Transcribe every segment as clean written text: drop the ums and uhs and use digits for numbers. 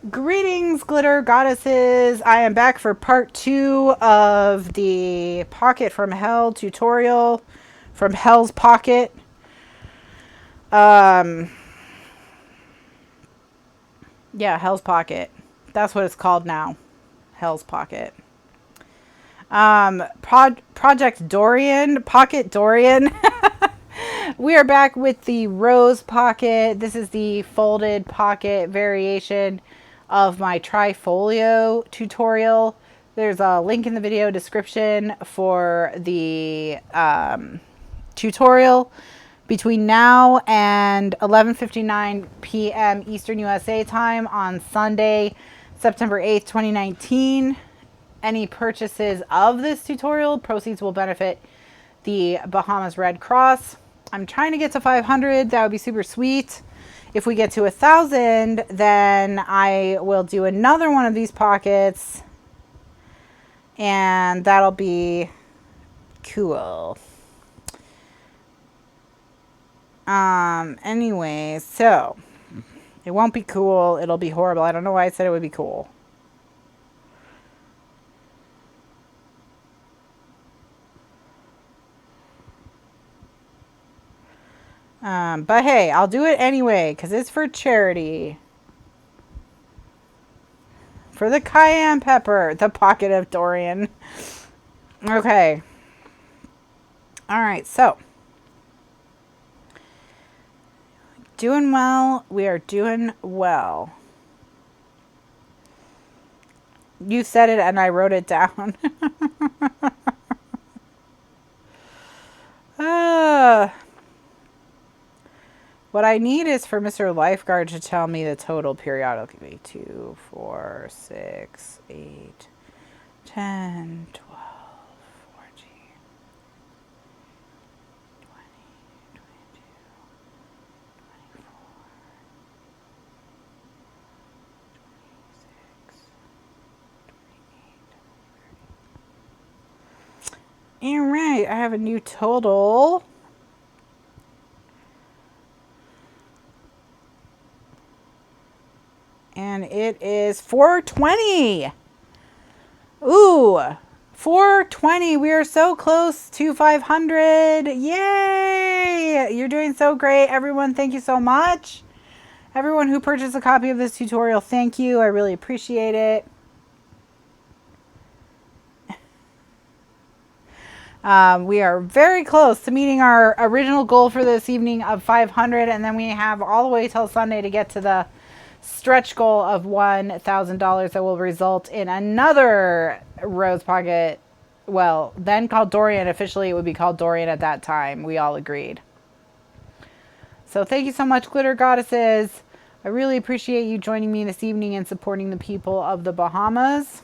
Greetings, glitter goddesses. I am back for part 2 of the Pocket from Hell tutorial from Hell's Pocket. Um, yeah, Hell's Pocket. That's what it's called now. Hell's Pocket. Project Dorian, Pocket Dorian. We are back with the Rose Pocket. This is the folded pocket variation of my TRI-FOLIO tutorial. There's a link in the video description for the tutorial. Between now and 11:59 p.m. Eastern USA time on Sunday, September 8th, 2019, any purchases of this tutorial, proceeds will benefit the Bahamas Red Cross. I'm trying to get to 500. That would be super sweet. If we get to 1,000, then I will do another one of these pockets, and that'll be cool. Anyway, so it won't be cool. It'll be horrible. I don't know why I said it would be cool. But hey, I'll do it anyway because it's for charity. For the cayenne pepper, the pocket of Dorian. Okay. All right, so. Doing well. We are doing well. You said it and I wrote it down. What I need is for Mr. Lifeguard to tell me the total periodically. 2, 4, 6, 8, 10, 12, 14, 20, 22, 24, 26, 28, 30. All right, I have a new total. And it is 420. Ooh, 420. We are so close to 500. Yay! You're doing so great, everyone. Thank you so much. Everyone who purchased a copy of this tutorial, thank you. I really appreciate it. We are very close to meeting our original goal for this evening of 500. And then we have all the way till Sunday to get to the stretch goal of $1,000 that will result in another Rose Pocket. Well, then called Dorian. Officially, it would be called Dorian at that time. We all agreed. So thank you so much, Glitter Goddesses. I really appreciate you joining me this evening and supporting the people of the Bahamas.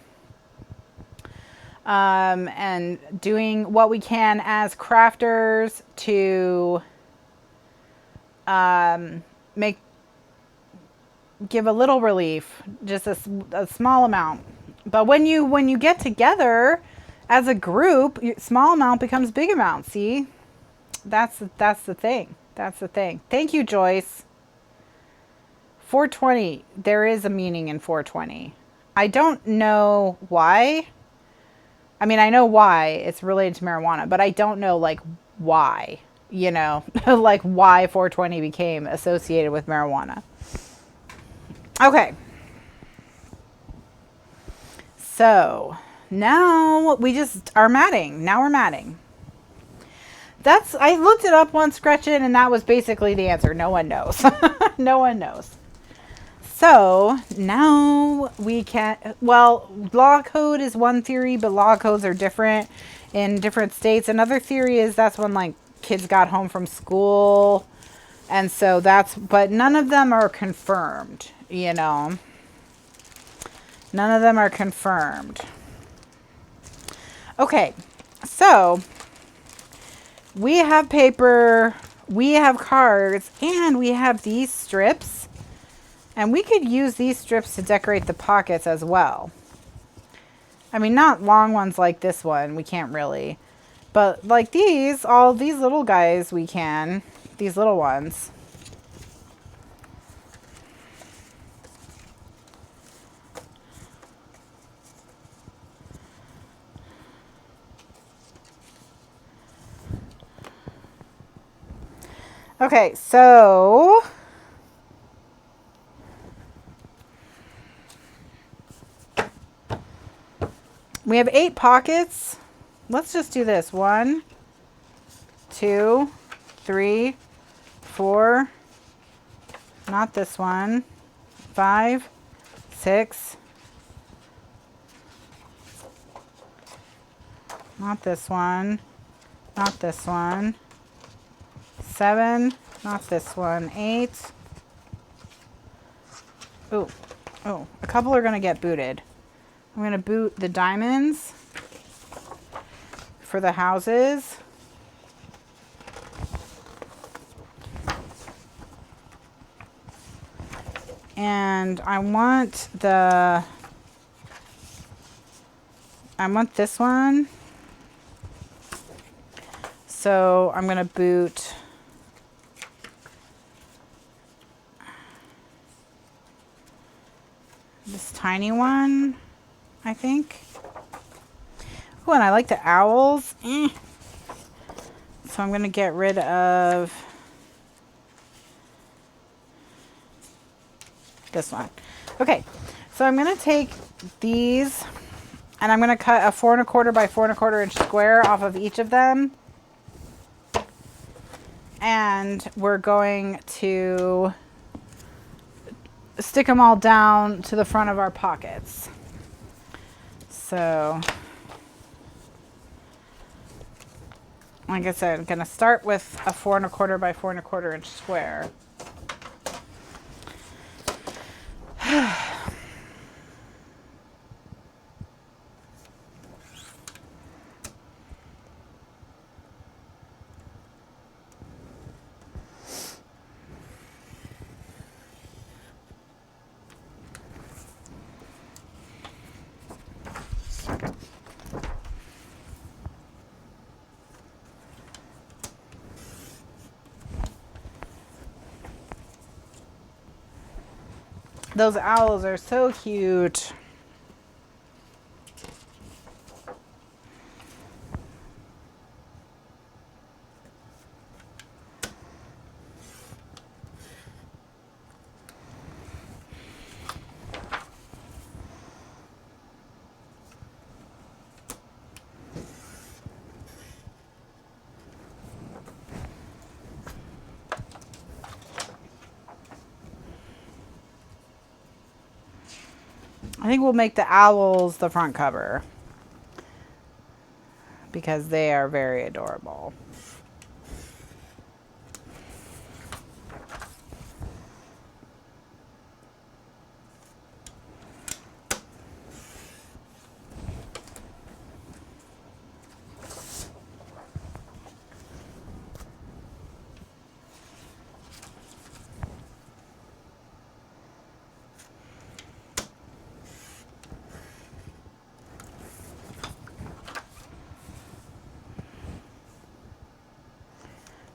And doing what we can as crafters to give a little relief, just a small amount. But when you get together as a group, small amount becomes big amount. See, that's the thing. That's the thing. Thank you, Joyce. 420. There is a meaning in 420. I don't know why. I mean, I know why it's related to marijuana, but I don't know like why. You know, like why 420 became associated with marijuana. Okay, so now we just are matting. Now we're matting. I looked it up once, Gretchen, and that was basically the answer. No one knows. No one knows. So now we can, well, law code is one theory, but law codes are different in different states. Another theory is that's when like kids got home from school. And so but none of them are confirmed. You know, none of them are confirmed. Okay, so we have paper, we have cards, and we have these strips. And we could use these strips to decorate the pockets as well. I mean, not long ones like this one, we can't really. But like these, all these little guys we can, these little ones. Okay, so we have 8 pockets. Let's just do this. 1, 2, 3, 4, not this one, 5, 6, not this one, not this one, 7, not this one, 8. Oh, a couple are going to get booted. I'm going to boot the diamonds for the houses. And I want this one. So I'm going to boot this tiny one, I think. Oh, and I like the owls. So I'm going to get rid of this one. Okay, so I'm going to take these and I'm going to cut a 4 1/4 by 4 1/4 inch square off of each of them. And we're going to stick them all down to the front of our pockets. So, like I said, I'm going to start with a 4 1/4 by 4 1/4 inch square. Those owls are so cute. I think we'll make the owls the front cover because they are very adorable.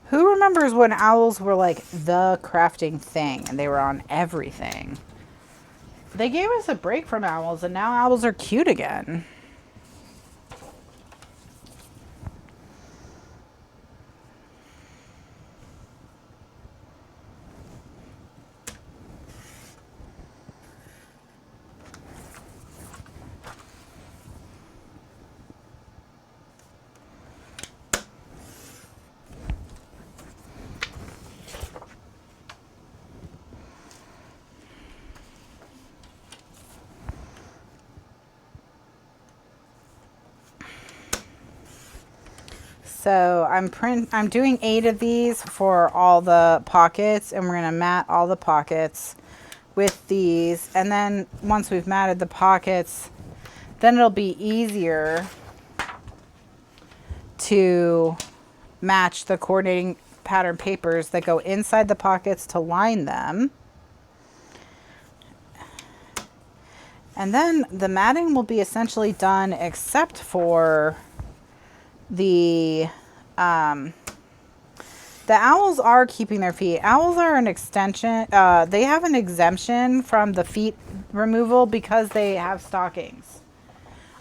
Who remembers when owls were like the crafting thing and they were on everything? They gave us a break from owls and now owls are cute again. So I'm doing 8 of these for all the pockets, and we're going to mat all the pockets with these. And then once we've matted the pockets, then it'll be easier to match the coordinating pattern papers that go inside the pockets to line them. And then the matting will be essentially done except for the owls are keeping their feet. Owls are an extension. They have an exemption from the feet removal because they have stockings.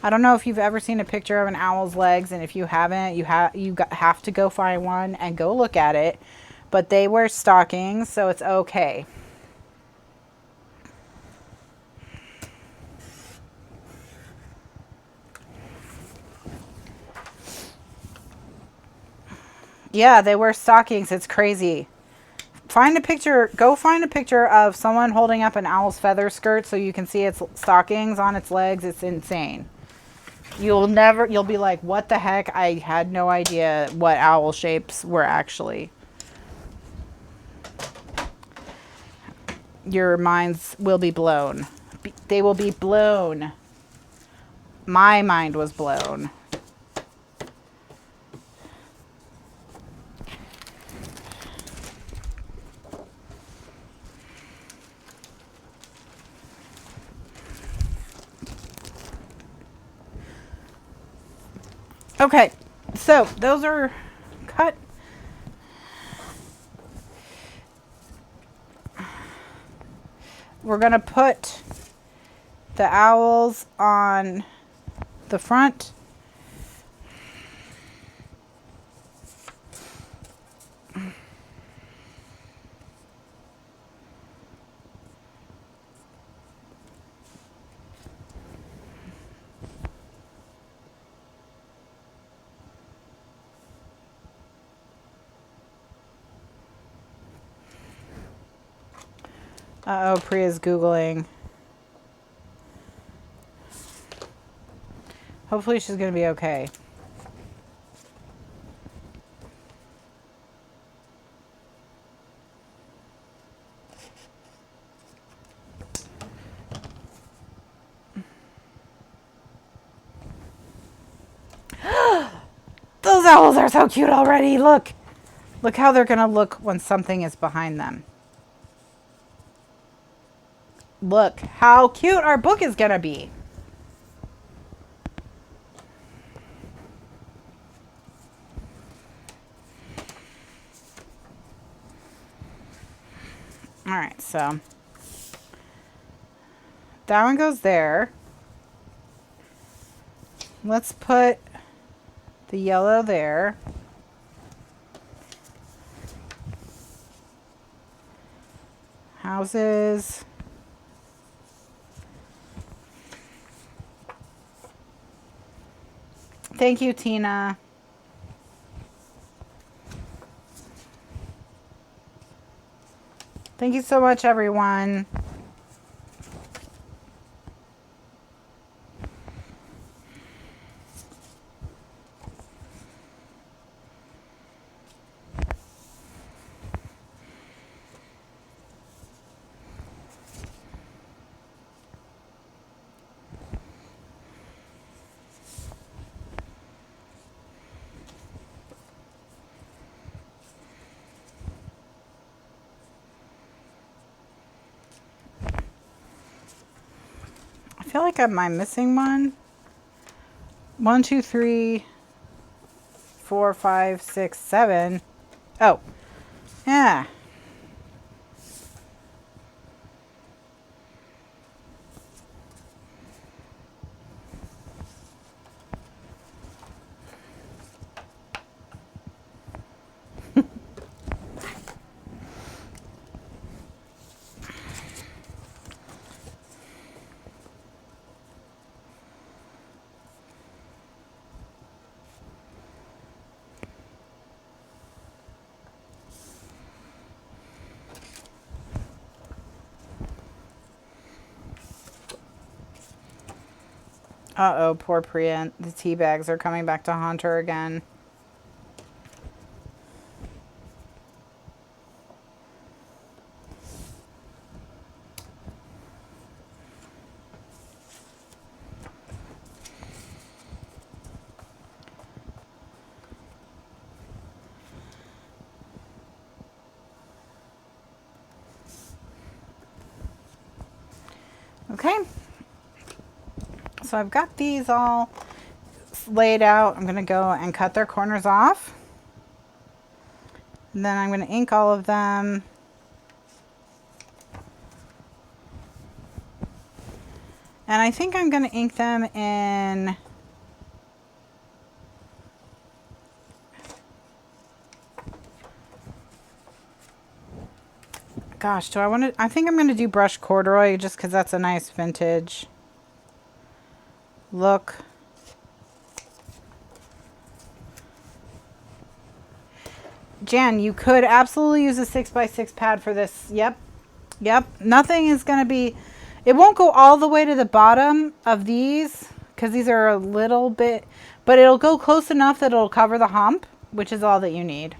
I don't know if you've ever seen a picture of an owl's legs, and if you haven't, you have to go find one and go look at it. But they wear stockings, so it's okay. Yeah, they wear stockings. It's crazy. Find a picture. Go find a picture of someone holding up an owl's feather skirt so you can see its stockings on its legs. It's insane. You'll be like, what the heck? I had no idea what owl shapes were actually. Your minds will be blown. They will be blown. My mind was blown. Okay, so those are cut. We're going to put the owls on the front. Uh-oh, Priya's Googling. Hopefully she's going to be okay. Those owls are so cute already. Look. Look how they're going to look when something is behind them. Look how cute our book is going to be. All right, so that one goes there. Let's put the yellow there. Houses. Thank you, Tina. Thank you so much, everyone. I feel like I'm missing one. 1, 2, 3, 4, 5, 6, 7. Oh, yeah. Uh-oh, poor Priya. The tea bags are coming back to haunt her again. Okay. So I've got these all laid out. I'm going to go and cut their corners off. And then I'm going to ink all of them. And I think I'm going to ink them in Gosh, do I want to... I think I'm going to do brushed corduroy just because that's a nice vintage look. Jan, you could absolutely use a 6x6 pad for this. Yep. Yep. Nothing is going to be... It won't go all the way to the bottom of these because these are a little bit... But it'll go close enough that it'll cover the hump, which is all that you need.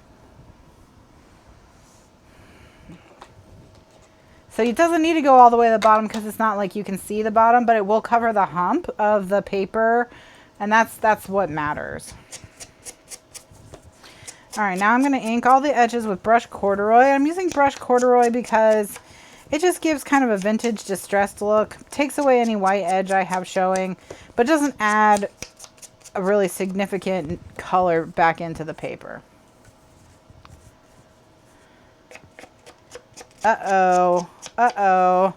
So it doesn't need to go all the way to the bottom because it's not like you can see the bottom, but it will cover the hump of the paper, and that's what matters. All right, now I'm going to ink all the edges with brushed corduroy. I'm using brushed corduroy because it just gives kind of a vintage distressed look. Takes away any white edge I have showing, but doesn't add a really significant color back into the paper. Uh-oh. Uh-oh.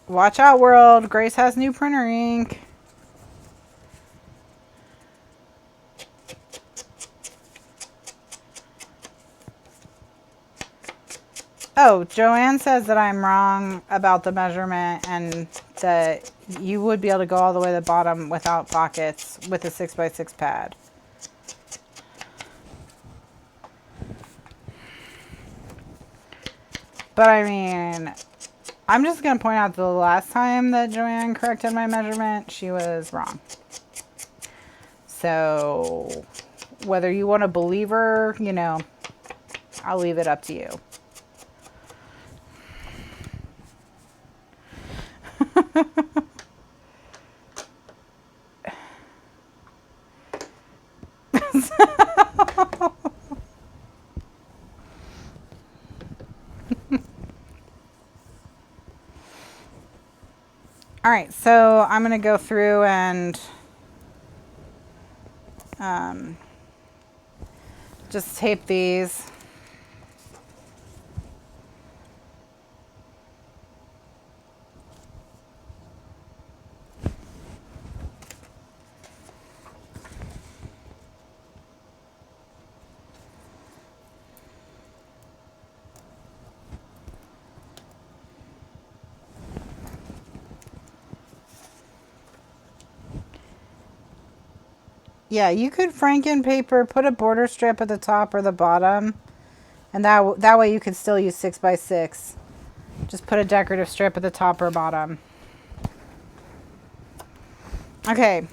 Watch out, world. Grace has new printer ink. Oh, Joanne says that I'm wrong about the measurement and that you would be able to go all the way to the bottom without pockets with a 6x6 pad. But I mean, I'm just going to point out the last time that Joanne corrected my measurement, she was wrong. So whether you want to believe her, you know, I'll leave it up to you. All right, so I'm going to go through and just tape these. Yeah, you could Franken paper, put a border strip at the top or the bottom, and that way you could still use 6x6. Just put a decorative strip at the top or bottom. Okay.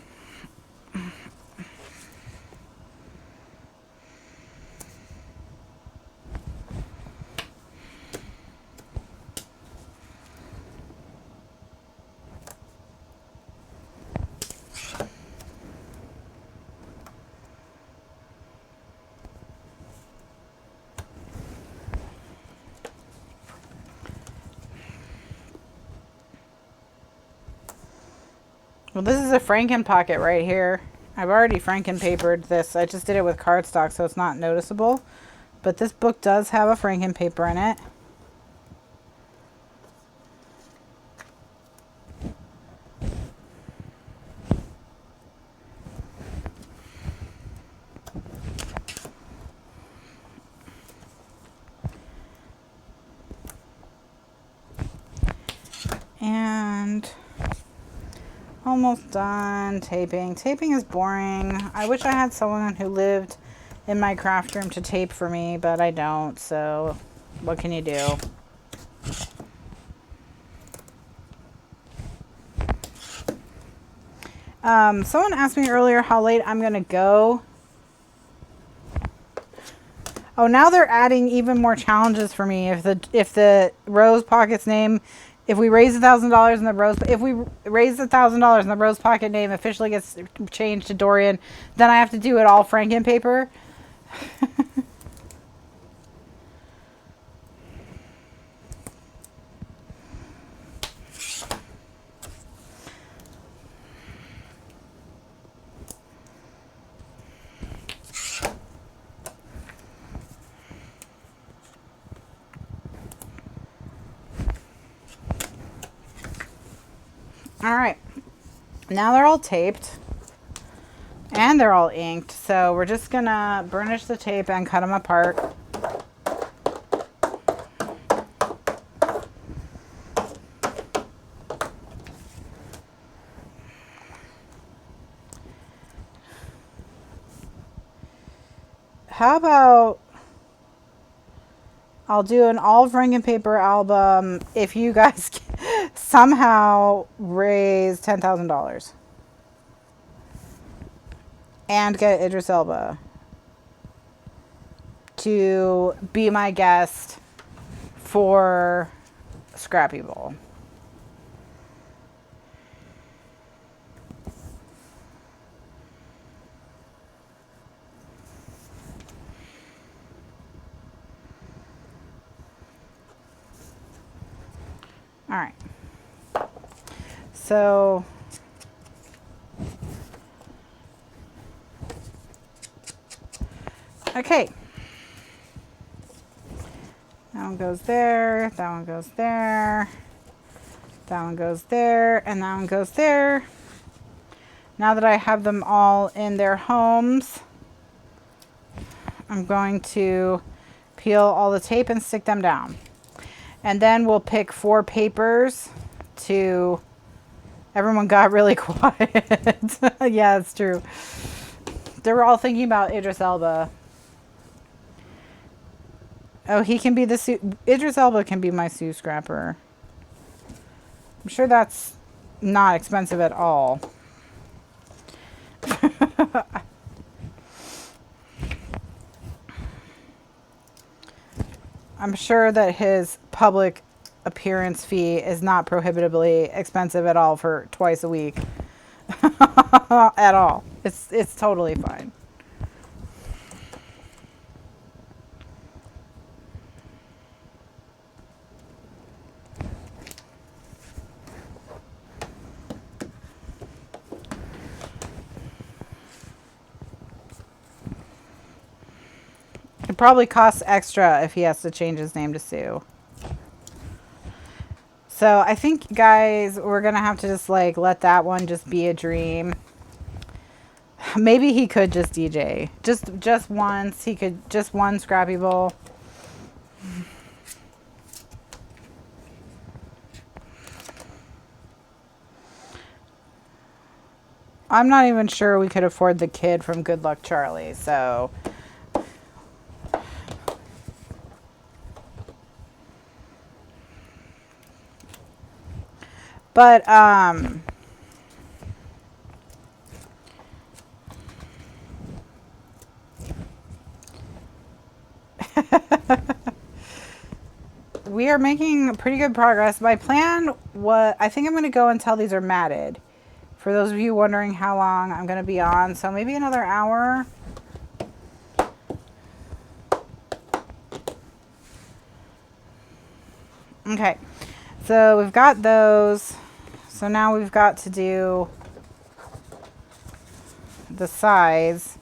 Well, this is a Franken pocket right here. I've already Franken papered this. I just did it with cardstock, so it's not noticeable. But this book does have a Franken paper in it. And almost done taping. Taping is boring. I wish I had someone who lived in my craft room to tape for me, but I don't, so what can you do? Someone asked me earlier how late I'm gonna go. Oh, now they're adding even more challenges for me. If the Rose Pocket's name, if we raise $1,000 in the Rose, if we raise $1,000 and the Rose Pocket name officially gets changed to Dorian, then I have to do it all Franken paper. All right. Now they're all taped and they're all inked. So we're just gonna burnish the tape and cut them apart. How about I'll do an Olive Ring and Paper album if you guys somehow raise $10,000 and get Idris Elba to be my guest for Scrappy Bowl. All right. So okay. That one goes there, that one goes there, that one goes there, and that one goes there. Now that I have them all in their homes, I'm going to peel all the tape and stick them down. And then we'll pick 4 papers to... Everyone got really quiet. Yeah, it's true. They were all thinking about Idris Elba. Oh, he can be the... Idris Elba can be my Sue Scrapper. I'm sure that's not expensive at all. I'm sure that his public appearance fee is not prohibitively expensive at all for twice a week. At all. It's totally fine. It probably costs extra if he has to change his name to Sue. So I think, guys, we're going to have to just like let that one just be a dream. Maybe he could just DJ. Just once. He could just one Scrappy Bowl. I'm not even sure we could afford the kid from Good Luck Charlie, so... But, we are making pretty good progress. My plan was, I think I'm going to go until these are matted. For those of you wondering how long I'm going to be on. So maybe another hour. Okay. So we've got those. So now we've got to do the sides.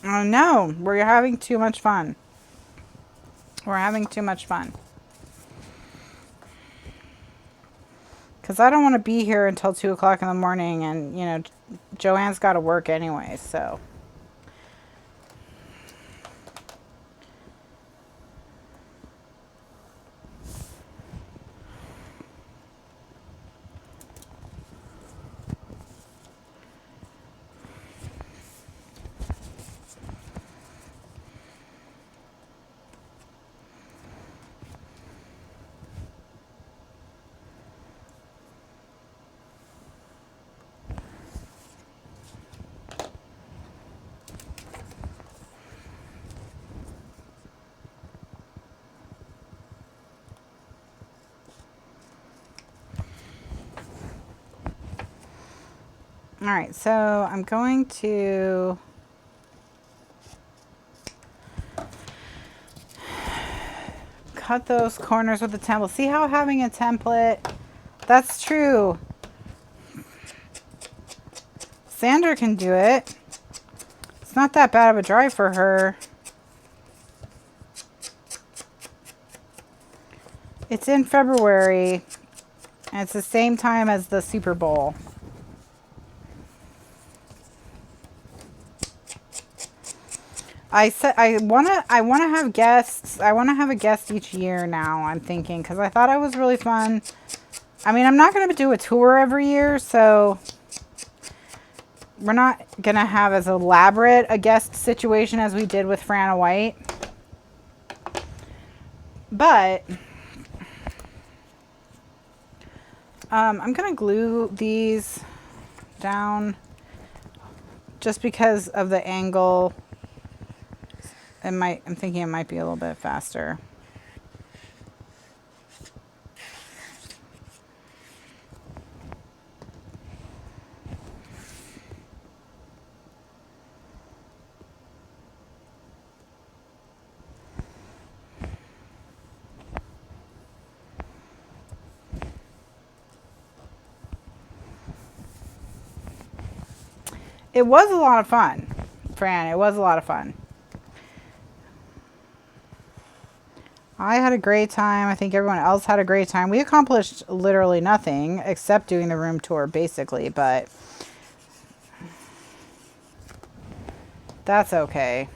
Oh no, we're having too much fun. We're having too much fun. Because I don't want to be here until 2 o'clock in the morning, and, you know, Joanne's got to work anyway, so. All right, so I'm going to cut those corners with the template. See how having a template, that's true. Sandra can do it. It's not that bad of a drive for her. It's in February, and it's the same time as the Super Bowl. I said I wanna have guests. I wanna have a guest each year now. I'm thinking, because I thought it was really fun. I mean, I'm not gonna do a tour every year, so we're not gonna have as elaborate a guest situation as we did with Franna White. But I'm gonna glue these down just because of the angle. I'm thinking it might be a little bit faster. It was a lot of fun, Fran. It was a lot of fun. I had a great time. I think everyone else had a great time. We accomplished literally nothing except doing the room tour, basically, but that's okay.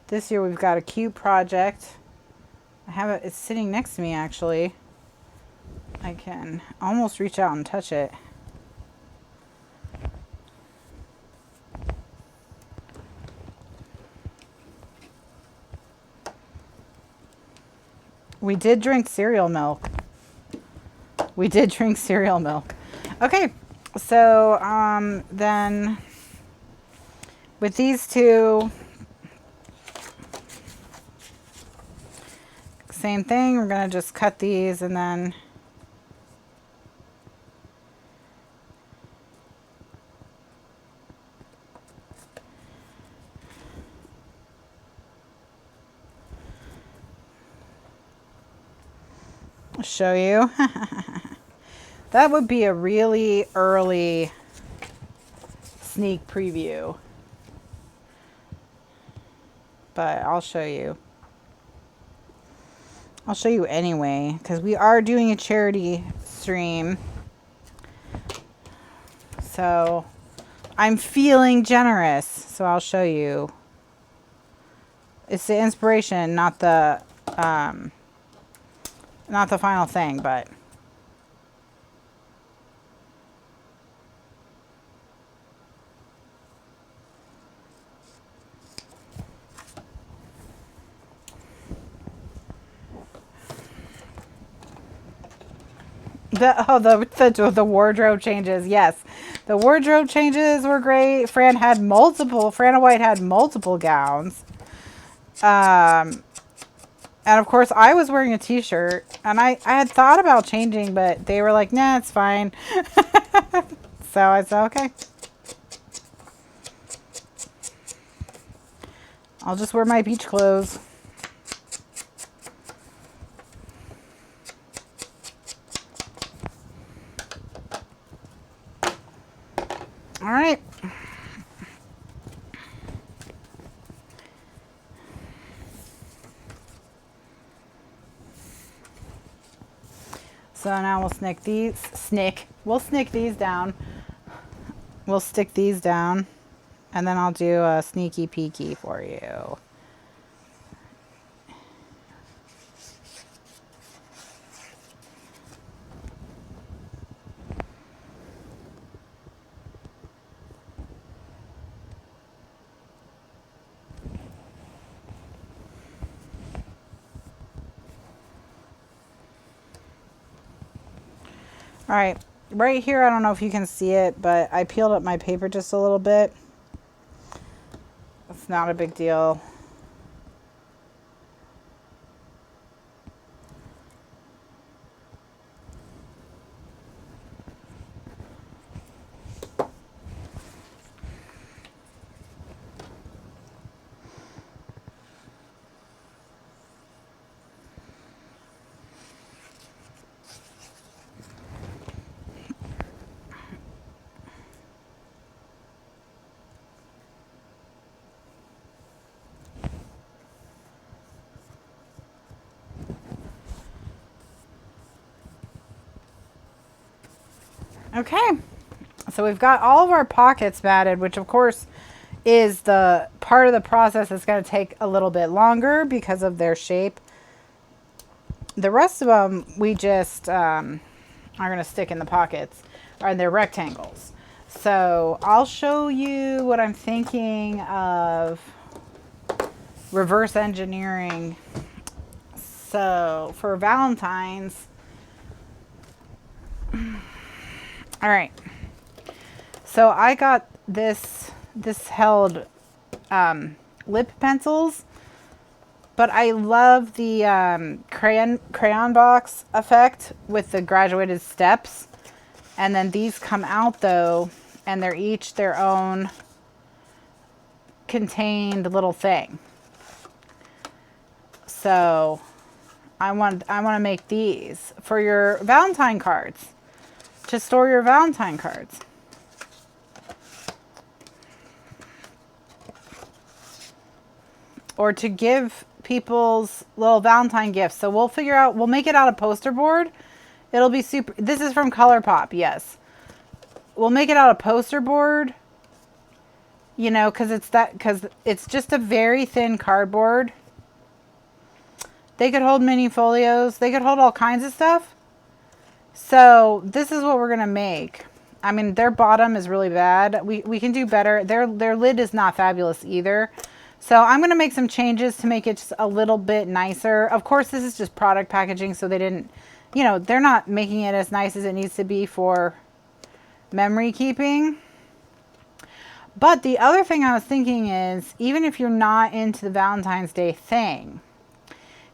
This year we've got a cute project. I have it, it's sitting next to me actually. I can almost reach out and touch it. We did drink cereal milk. We did drink cereal milk. Okay, so then with these two, same thing. We're gonna just cut these and then show you. That would be a really early sneak preview, but I'll show you. I'll show you anyway, because we are doing a charity stream. So I'm feeling generous, so I'll show you. It's the inspiration, not the final thing, but the wardrobe changes. Yes, the wardrobe changes were great. Franna White had multiple gowns. And of course I was wearing a t-shirt, and I had thought about changing, but they were like, nah, it's fine. So I said, okay. I'll just wear my beach clothes. All right. So now we'll snick these down. We'll stick these down, and then I'll do a sneaky peeky for you. All right, right here, I don't know if you can see it, but I peeled up my paper just a little bit. It's not a big deal. Okay, so we've got all of our pockets matted, which of course is the part of the process that's going to take a little bit longer because of their shape. The rest of them we just are going to stick in the pockets, or they're rectangles. So I'll show you what I'm thinking of reverse engineering. So for Valentine's, all right. So I got this held lip pencils, but I love the crayon box effect with the graduated steps. And then these come out though, and they're each their own contained little thing. So I want to make these for your Valentine cards, to store your Valentine cards. Or to give people's little Valentine gifts. So we'll make it out of poster board. It'll be super. This is from ColourPop, yes. We'll make it out of poster board, you know, because it's just a very thin cardboard. They could hold mini folios. They could hold all kinds of stuff. So this is what we're going to make. I mean, their bottom is really bad. We can do better. Their lid is not fabulous either. So I'm going to make some changes to make it just a little bit nicer. Of course, this is just product packaging, so they didn't, you know, they're not making it as nice as it needs to be for memory keeping. But the other thing I was thinking is, even if you're not into the Valentine's Day thing,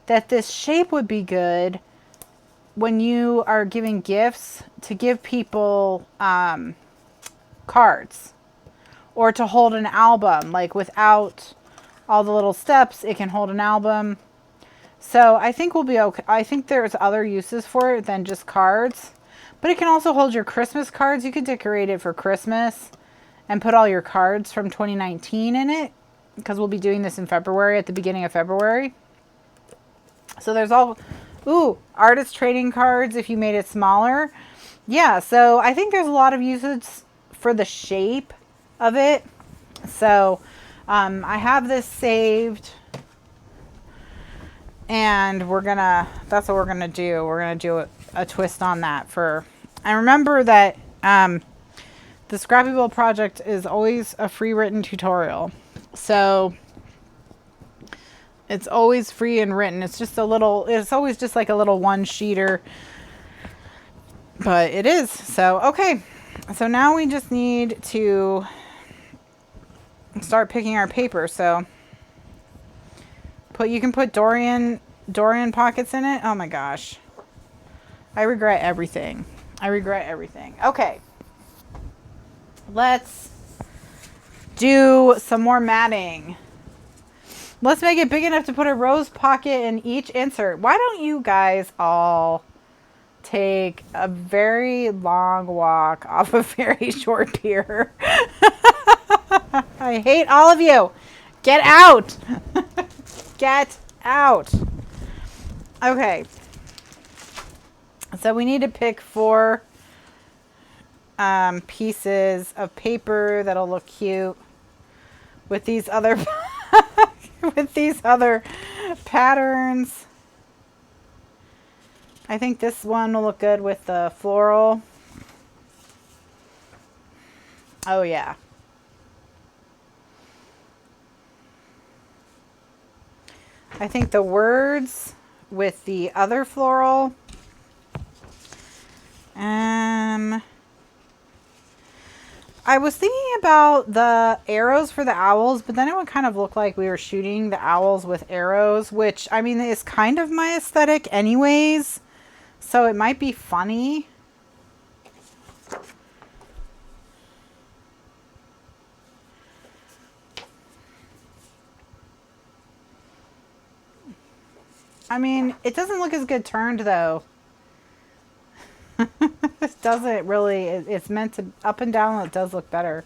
that this shape would be good when you are giving gifts, to give people cards, or to hold an album, like without all the little steps, it can hold an album. So I think we'll be okay. I think there's other uses for it than just cards, but it can also hold your Christmas cards. You could decorate it for Christmas and put all your cards from 2019 in it, because we'll be doing this in February, at the beginning of February. So there's all, ooh, artist trading cards if you made it smaller. Yeah, so I think there's a lot of uses for the shape of it. So I have this saved, and that's what we're gonna do. We're gonna do a twist on that and remember that the Scrappy Build project is always a free written tutorial. So it's always free and written. It's always just like a little one-sheeter, but it is. So, okay. So now we just need to start picking our paper. So you can put Dorian pockets in it. Oh my gosh. I regret everything. Okay. Let's do some more matting. Let's make it big enough to put a rose pocket in each insert. Why don't you guys all take a very long walk off a very short pier? I hate all of you. Get out. Get out. Okay. So we need to pick 4 pieces of paper that'll look cute with these other with these other patterns. I think this one will look good with the floral. Oh yeah. I think the words with the other floral. I was thinking about the arrows for the owls, but then it would kind of look like we were shooting the owls with arrows, which, I mean, is kind of my aesthetic anyways, so it might be funny. I mean, it doesn't look as good turned, though. This doesn't really, it's meant to, up and down, it does look better.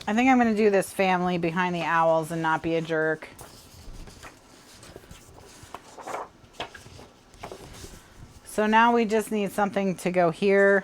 I think I'm going to do this family behind the owls and not be a jerk. So now we just need something to go here.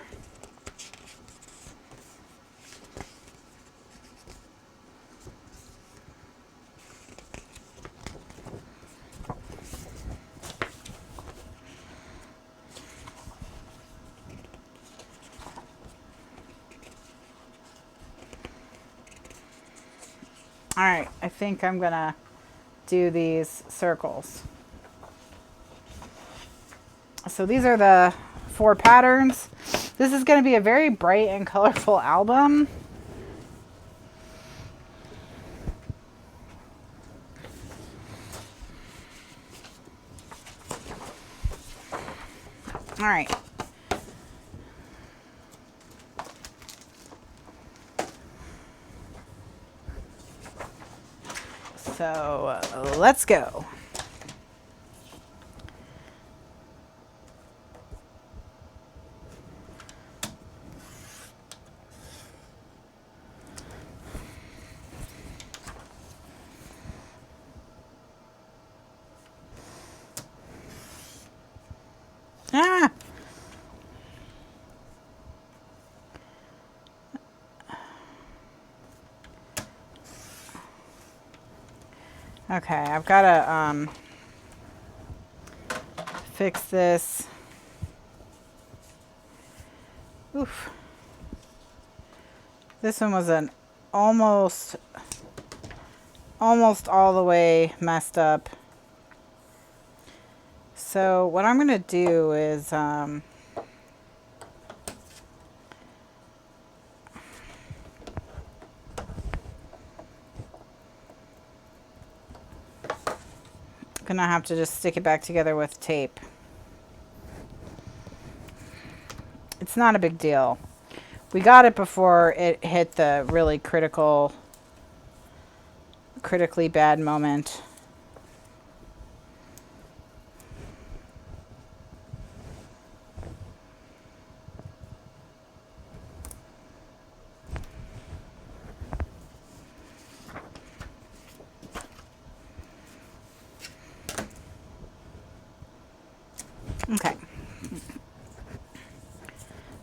All right, I think I'm gonna do these circles. So these are the 4 patterns. This is going to be a very bright and colorful album. All right. So let's go. Ah! Okay, I've got to fix this. Oof. This one was an almost all the way messed up. So what I'm going to do is gonna have to just stick it back together with tape. It's not a big deal. We got it before it hit the really critically bad moment. Okay.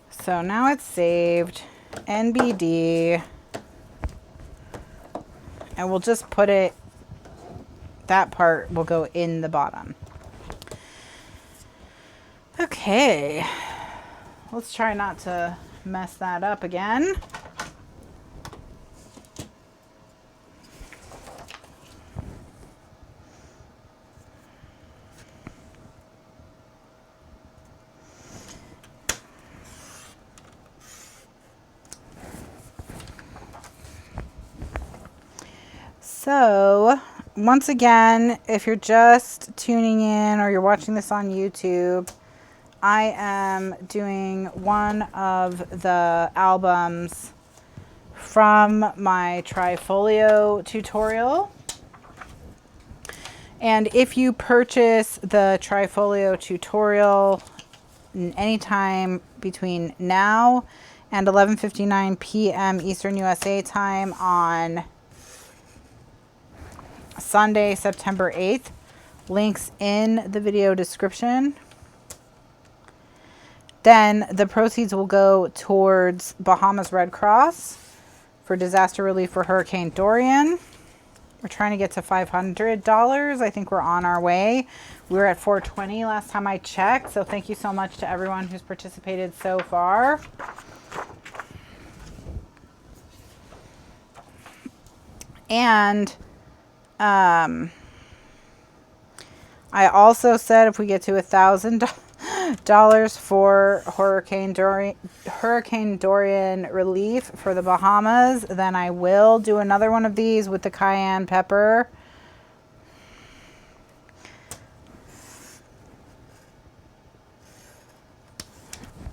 So now it's saved, NBD, and we'll just put it, that part will go in the bottom. Okay, let's try not to mess that up again. So, once again, if you're just tuning in or you're watching this on YouTube, I am doing one of the albums from my TRI-FOLIO tutorial. And if you purchase the TRI-FOLIO tutorial anytime between now and 11:59 p.m. Eastern USA time on Sunday, September 8th. Links in the video description. Then the proceeds will go towards Bahamas Red Cross for disaster relief for Hurricane Dorian. We're trying to get to $500. I think we're on our way. We were at $420 last time I checked. So thank you so much to everyone who's participated so far. And I also said if we get to $1,000 for Hurricane Dorian relief for the Bahamas, then I will do another one of these with the cayenne pepper.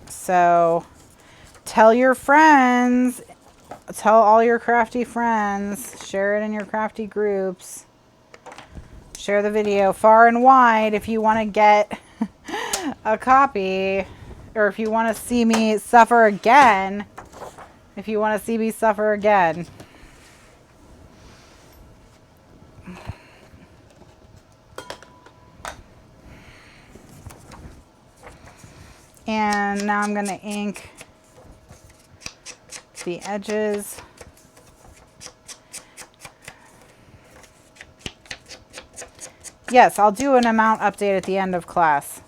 So tell your friends. Tell all your crafty friends. Share it in your crafty groups. Share the video far and wide if you want to get a copy, or if you want to see me suffer again. If you want to see me suffer again. And now I'm going to ink the edges. Yes, I'll do an amount update at the end of class.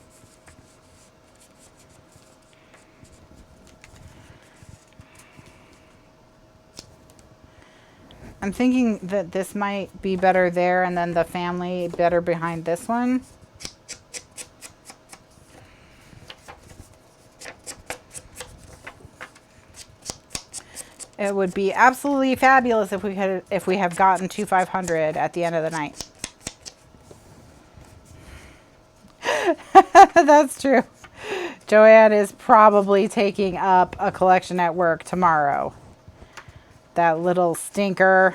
I'm thinking that this might be better there and then the family better behind this one. It would be absolutely fabulous if we have gotten to 500 at the end of the night. That's true. Joanne is probably taking up a collection at work tomorrow. That little stinker.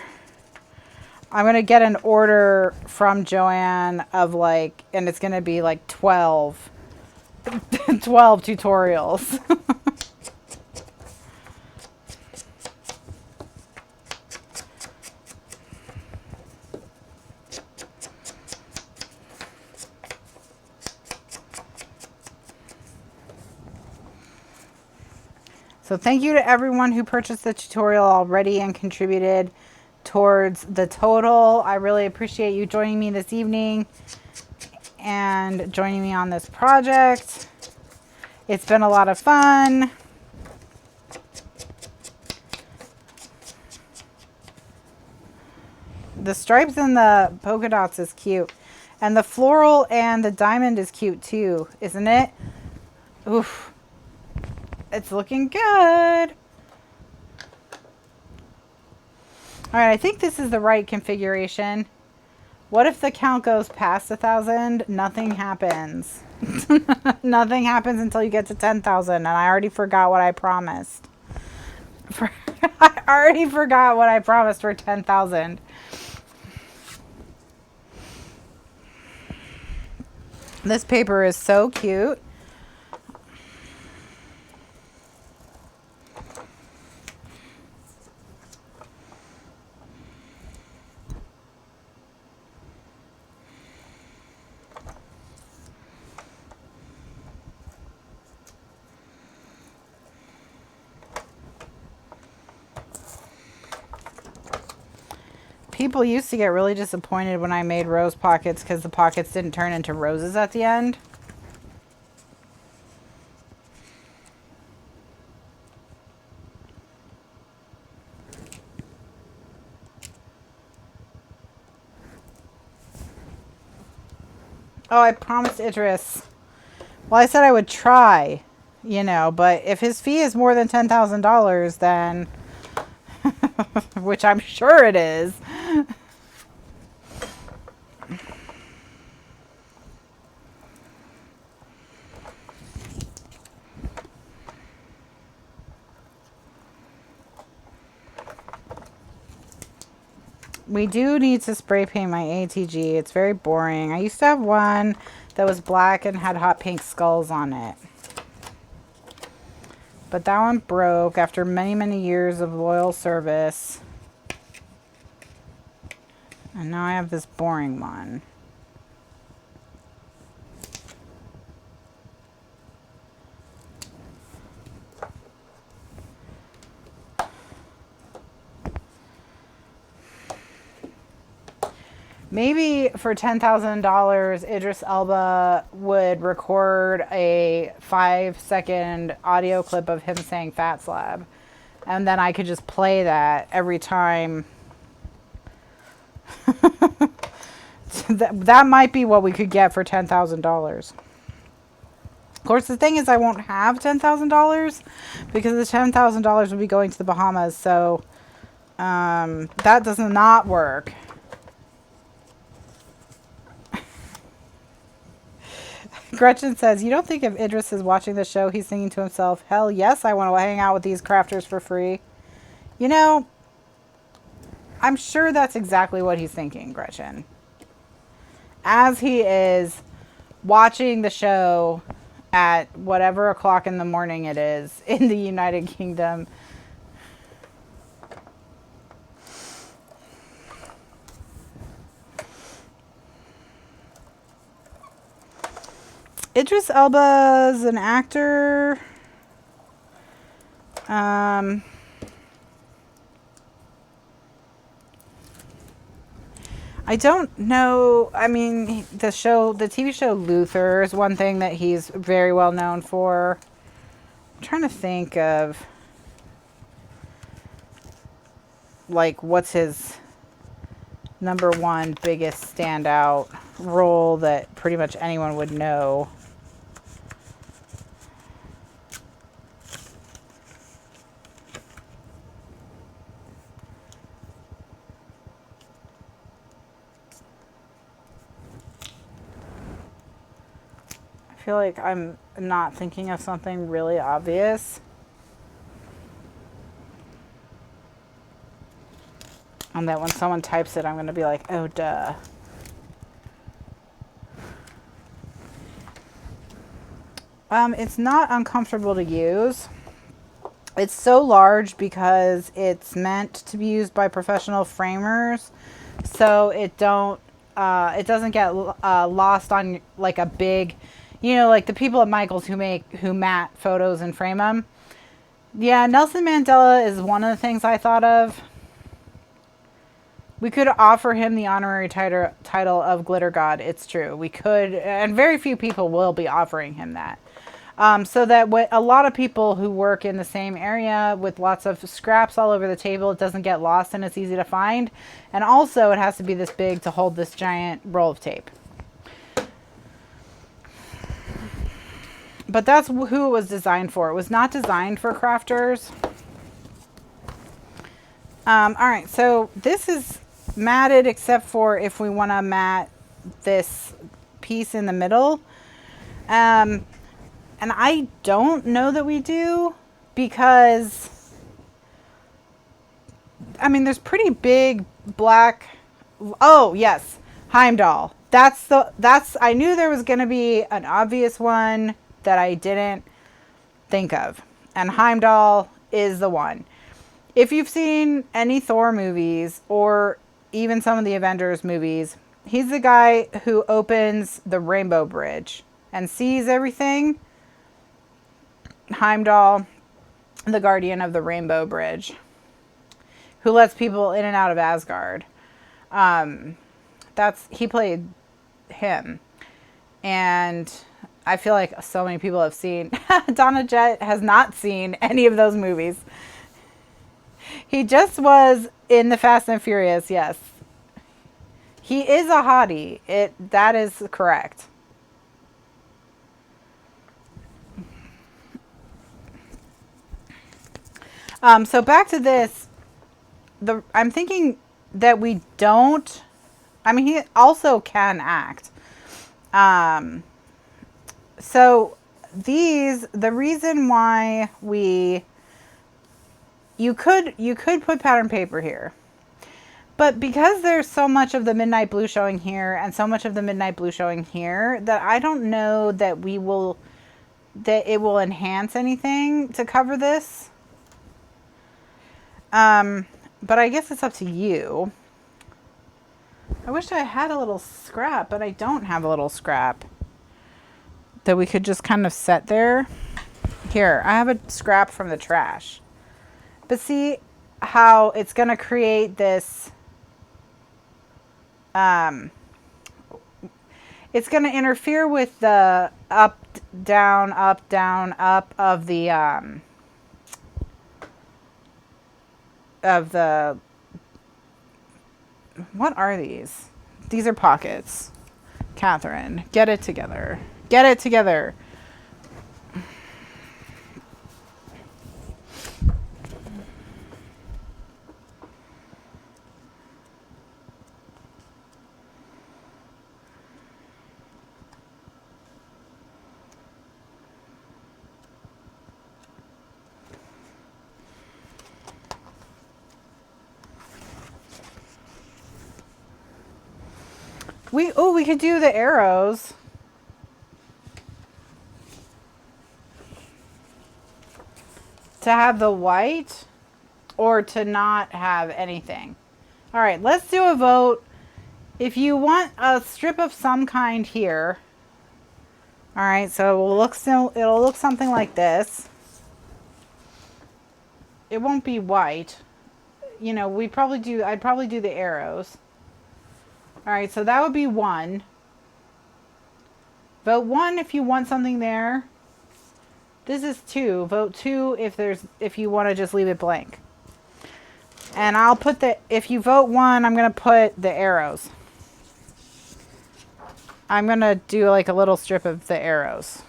I'm going to get an order from Joanne of like, and it's going to be like 12 tutorials. So thank you to everyone who purchased the tutorial already and contributed towards the total. I really appreciate you joining me this evening and joining me on this project. It's been a lot of fun. The stripes and the polka dots is cute. And the floral and the diamond is cute too, isn't it? Oof. It's looking good. All right, I think this is the right configuration. What if the count goes past 1,000? Nothing happens. Nothing happens until you get to 10,000, and I already forgot what I promised. I already forgot what I promised for 10,000. This paper is so cute. People used to get really disappointed when I made rose pockets because the pockets didn't turn into roses at the end. Oh, I promised Idris. Well, I said I would try, you know, but if his fee is more than $10,000, then, which I'm sure it is. We do need to spray paint my ATG. It's very boring. I used to have one that was black and had hot pink skulls on it. But that one broke after many, many years of loyal service. And now I have this boring one. Maybe for $10,000, Idris Elba would record a 5-second audio clip of him saying Fat Slab. And then I could just play that every time. That might be what we could get for $10,000. Of course, the thing is I won't have $10,000 because the $10,000 would be going to the Bahamas. So that does not work. Gretchen says, you don't think if Idris is watching the show, he's thinking to himself, hell yes, I want to hang out with these crafters for free. You know, I'm sure that's exactly what he's thinking, Gretchen. As he is watching the show at whatever o'clock in the morning it is in the United Kingdom. Idris Elba's an actor. I don't know. I mean, the TV show Luther is one thing that he's very well known for. I'm trying to think of, like, what's his number one biggest standout role that pretty much anyone would know. I feel like I'm not thinking of something really obvious. And that when someone types it, I'm going to be like, oh, duh. It's not uncomfortable to use. It's so large because it's meant to be used by professional framers, so it doesn't get lost on like a big, like the people at Michaels who mat photos and frame them. Yeah, Nelson Mandela is one of the things I thought of. We could offer him the honorary title of Glitter God. It's true. We could, and very few people will be offering him that. So that a lot of people who work in the same area with lots of scraps all over the table, it doesn't get lost and it's easy to find. And also it has to be this big to hold this giant roll of tape. But that's who it was designed for. It was not designed for crafters. All right, so this is matted except for if we want to mat this piece in the middle. And I don't know that we do because, I mean, there's pretty big black. Oh, yes. Heimdall. I knew there was going to be an obvious one that I didn't think of. And Heimdall is the one. If you've seen any Thor movies or even some of the Avengers movies, he's the guy who opens the Rainbow Bridge and sees everything. Heimdall, the guardian of the Rainbow Bridge, who lets people in and out of Asgard. He played him. And I feel like so many people have seen. Donna Jett has not seen any of those movies. He just was in the Fast and Furious, yes. He is a hottie. That is correct. So back to this. I'm thinking that we don't. I mean, he also can act. So the reason why you could put pattern paper here, but because there's so much of the midnight blue showing here and so much of the midnight blue showing here, that I don't know that it will enhance anything to cover this. But I guess it's up to you. I wish I had a little scrap, but I don't have a little scrap that we could just kind of set there. Here, I have a scrap from the trash. But see how it's going to create this, it's going to interfere with the up, down, up of the, what are these? These are pockets. Kathryn, get it together. Get it together. We could do the arrows. To have the white or to not have anything. All right, let's do a vote. If you want a strip of some kind here, All right, so it'll look something like this. It won't be white. You know, I'd probably do the arrows. All right, so that would be 1. Vote 1 if you want something there. This is 2. Vote 2 if you want to just leave it blank. And I'll put if you vote 1, I'm going to put the arrows. I'm going to do like a little strip of the arrows.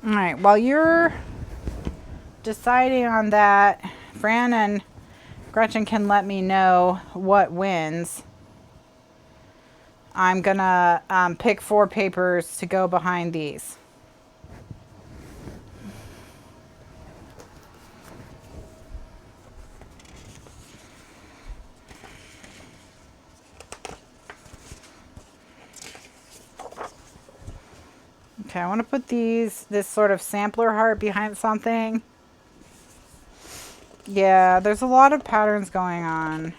All right, while you're deciding on that, Fran and Gretchen can let me know what wins. I'm gonna pick 4 papers to go behind these. Okay, I want to put this sort of sampler heart behind something. Yeah, there's a lot of patterns going on.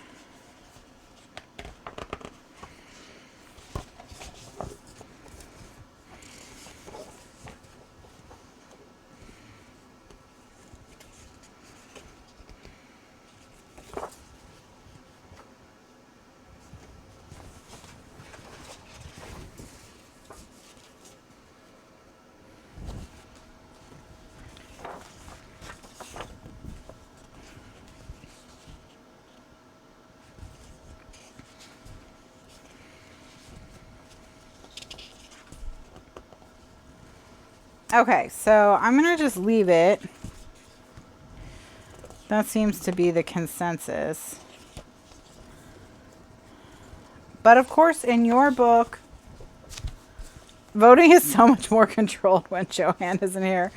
Okay, so I'm going to just leave it. That seems to be the consensus. But of course, in your book, voting is so much more controlled when Joanne isn't here.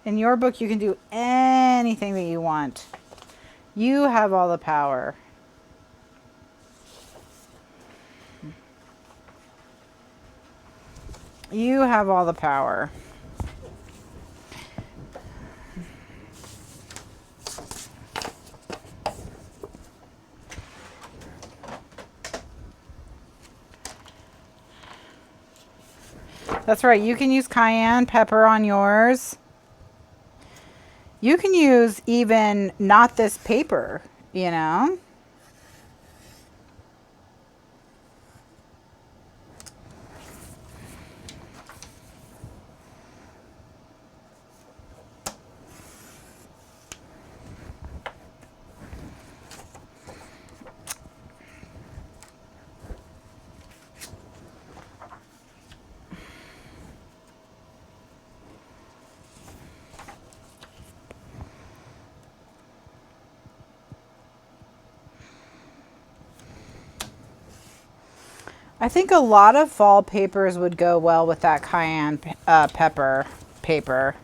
In your book, you can do anything that you want. You have all the power. You have all the power. That's right. You can use cayenne pepper on yours. You can use even not this paper, you know. I think a lot of fall papers would go well with that cayenne pepper paper.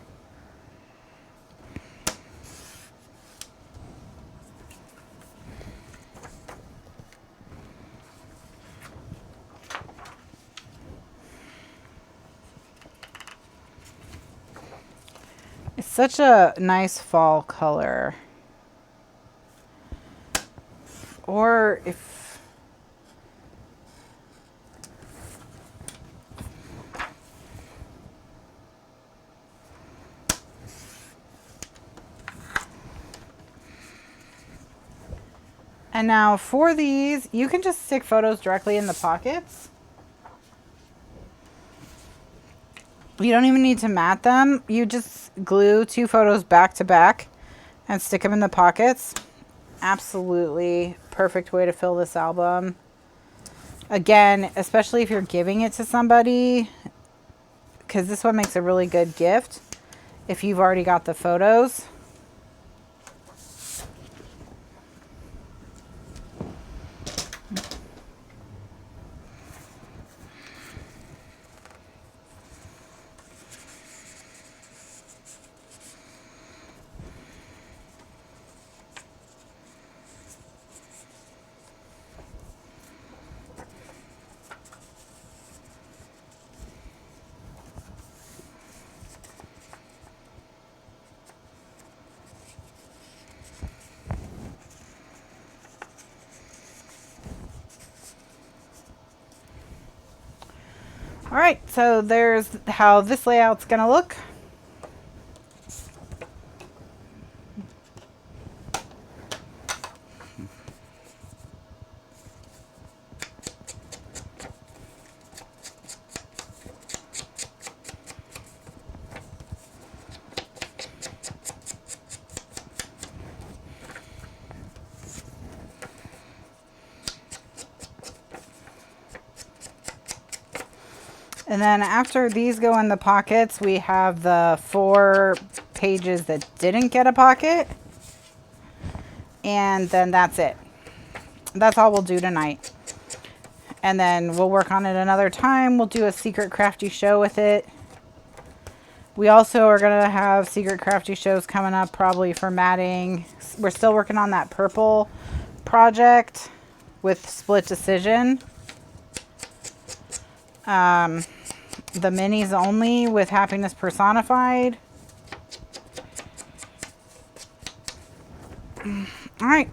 It's such a nice fall color. Or if and now for these, you can just stick photos directly in the pockets. You don't even need to mat them. You just glue 2 photos back to back and stick them in the pockets. Absolutely perfect way to fill this album. Again, especially if you're giving it to somebody, because this one makes a really good gift if you've already got the photos. All right, so there's how this layout's gonna look. And then after these go in the pockets, we have the 4 pages that didn't get a pocket. And then that's it. That's all we'll do tonight. And then we'll work on it another time. We'll do a secret crafty show with it. We also are going to have secret crafty shows coming up probably for matting. We're still working on that purple project with split decision. The minis only with happiness personified. All right.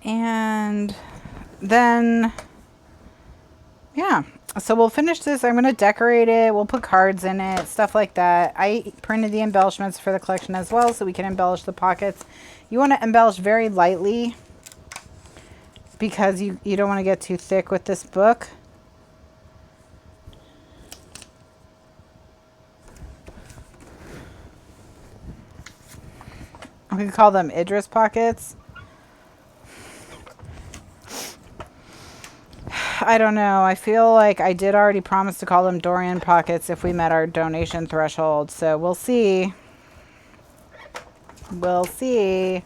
And then, yeah, so we'll finish this. I'm going to decorate it. We'll put cards in it, stuff like that. I printed the embellishments for the collection as well, so we can embellish the pockets. You want to embellish very lightly because you don't want to get too thick with this book. We could call them Idris pockets. I don't know. I feel like I did already promise to call them Dorian pockets if we met our donation threshold. So we'll see. We'll see.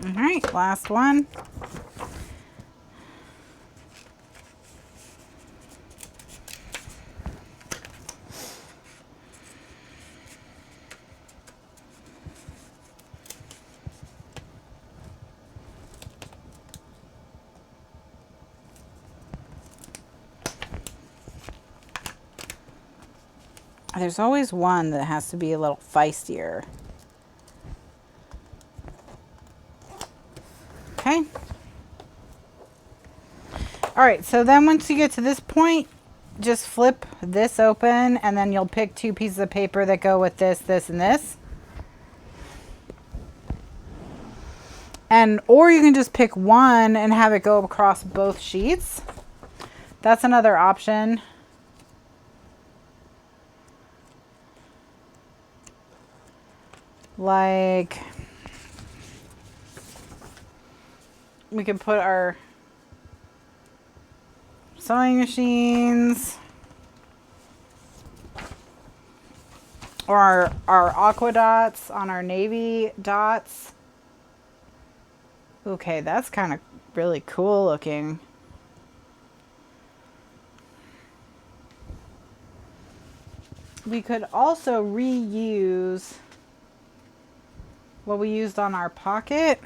All right, last one. There's always one that has to be a little feistier. Okay. All right, so then once you get to this point, just flip this open and then you'll pick 2 pieces of paper that go with this, this, and this. Or you can just pick one and have it go across both sheets. That's another option. Like, we could put our sewing machines or our aqua dots on our navy dots. Okay, that's kind of really cool looking. We could also reuse what we used on our pocket.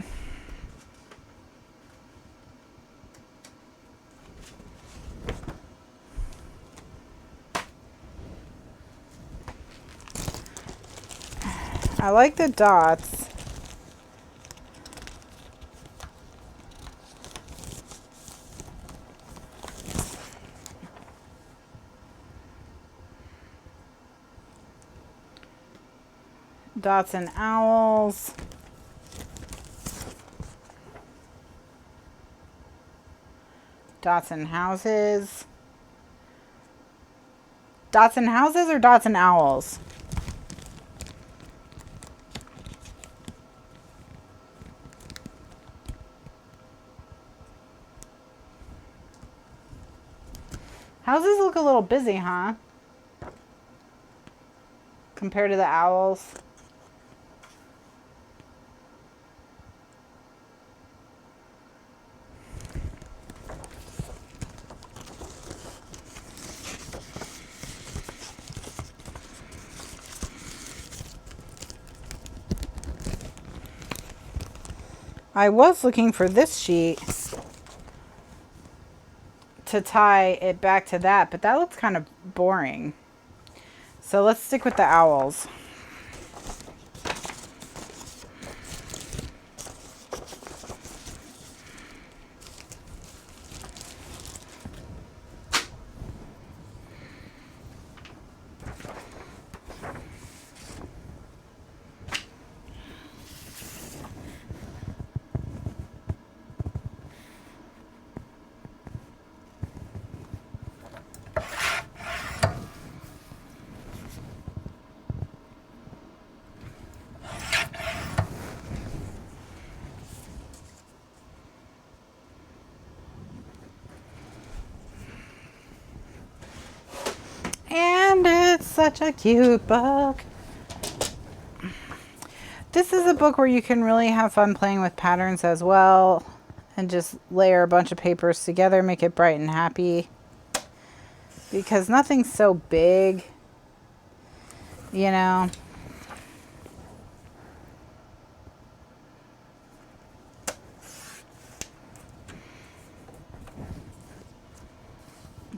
I like the dots. Dots and owls. Dots and houses. Dots and houses or dots and owls? Houses look a little busy, huh? Compared to the owls. I was looking for this sheet to tie it back to that, but that looks kind of boring. So let's stick with the owls. And it's such a cute book. This is a book where you can really have fun playing with patterns as well, and just layer a bunch of papers together, make it bright and happy, because nothing's so big, you know.